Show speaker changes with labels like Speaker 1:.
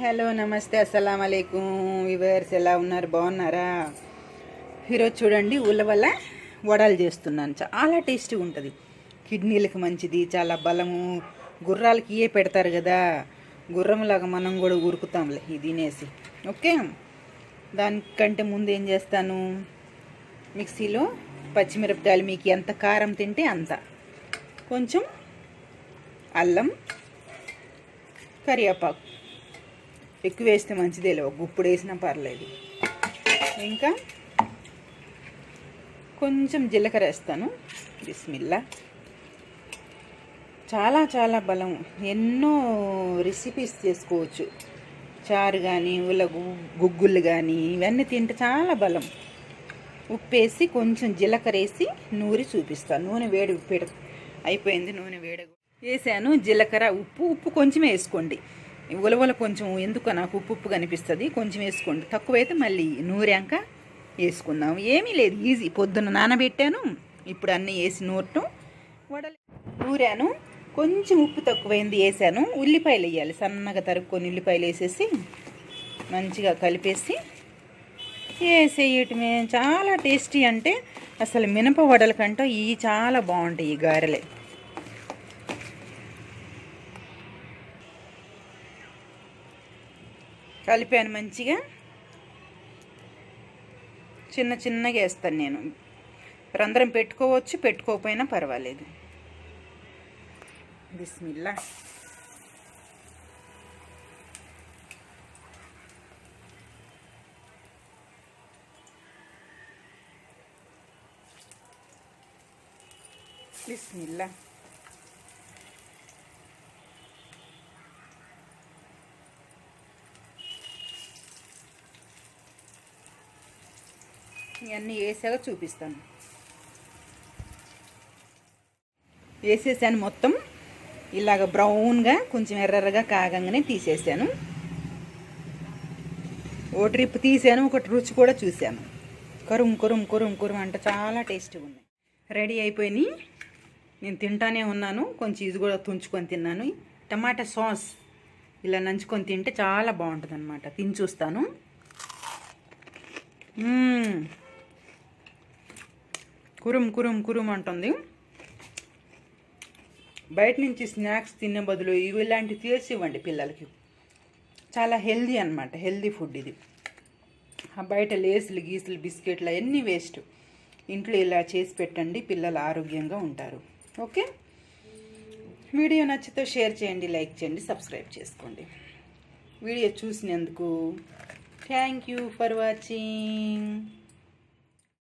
Speaker 1: Hello నమస్తే అస్సలం అలైకుం వివర్స్ ఎలా ఉన్నారు బాగున్నారా. ఈరోజు చూడండి ఉలవల వడలు చేస్తున్నాను. చాలా టేస్టీగా ఉంటుంది, కిడ్నీలకు మంచిది, చాలా బలము. గుర్రాలకి ఇయే పెడతారు కదా, గుర్రంలాగా మనం కూడా ఉరుకుతాంలే ఇది తినేసి. ఓకే, దానికంటే ముందు ఏం చేస్తాను, మిక్సీలో పచ్చిమిరపకాయలు, మీకు ఎంత కారం తింటే అంత, కొంచెం అల్లం, కరివేపాకు ఎక్కువ వేస్తే మంచిదే, ఒక గుప్పుడు వేసినా పర్లేదు. ఇంకా కొంచెం జీలకర్ర వేస్తాను. బిస్మిల్లా. చాలా చాలా బలం, ఎన్నో రెసిపీస్ చేసుకోవచ్చు. చారు కానీ గుగ్గుళ్ళు కానీ ఇవన్నీ తింటే చాలా బలం. ఉప్పు వేసి కొంచెం జీలకర్ర వేసి నూరి చూపిస్తాను. నూనె వేడి అయిపోయింది, నూనె వేడి వేసాను. జీలకర్ర ఉప్పు కొంచెం వేసుకోండి. ఉలవల కొంచెం ఎందుకో నాకు ఉప్పు కనిపిస్తుంది, కొంచెం వేసుకోండి. తక్కువైతే మళ్ళీ నూరాక వేసుకుందాం. ఏమీ లేదు, ఈజీ. పొద్దున్న నానబెట్టాను, ఇప్పుడు అన్నీ వేసి నూరాను. కొంచెం ఉప్పు తక్కువైంది వేసాను. ఉల్లిపాయలు వేయాలి, సన్నగా తరుక్కొని ఉల్లిపాయలు వేసేసి మంచిగా కలిపేసి వేసేయటమే. చాలా టేస్టీ, అంటే అసలు మినప వడల కంటే ఇవి చాలా బాగుంటాయి. ఈ గారెలే కలిపాను మంచిగా. చిన్న చిన్నగా వేస్తాను నేను. అందరం పెట్టుకోవచ్చు, పెట్టుకోకపోయినా పర్వాలేదు. బిస్మిల్లా. బిస్మిల్లా. ఇవన్నీ వేసాక చూపిస్తాను. వేసేసాను మొత్తం. ఇలాగ బ్రౌన్గా కొంచెం ఎర్రగా కాగంగానే తీసేసాను. ఓ ట్రిప్ తీసాను, ఒకటి రుచి కూడా చూశాను. కురుం కురుం కురుం కురుం అంటే చాలా టేస్టీగా ఉన్నాయి. రెడీ అయిపోయినాయి. నేను తింటానే ఉన్నాను. కొంచెం ఇది కూడా తుంచుకొని తిన్నాను. టమాటా సాస్ ఇలా నంచుకొని తింటే చాలా బాగుంటుంది అనమాట. తిని చూస్తాను. కురుం కురుం కురుం అంటుంది. బయట నుంచి స్నాక్స్ తినే బదులు ఇలాంటివి చేసి ఇవ్వండి పిల్లలకి. చాలా హెల్దీ అనమాట, హెల్దీ ఫుడ్ ఇది. బయట లేసులు గీసులు బిస్కెట్లు అవన్నీ వేస్ట్. ఇంట్లో ఇలా చేసి పెట్టండి, పిల్లలు ఆరోగ్యంగా ఉంటారు. ఓకే, వీడియో నచ్చితే షేర్ చేయండి, లైక్ చేయండి, సబ్స్క్రైబ్ చేసుకోండి. వీడియో చూసినందుకు థ్యాంక్ యూ ఫర్ వాచింగ్.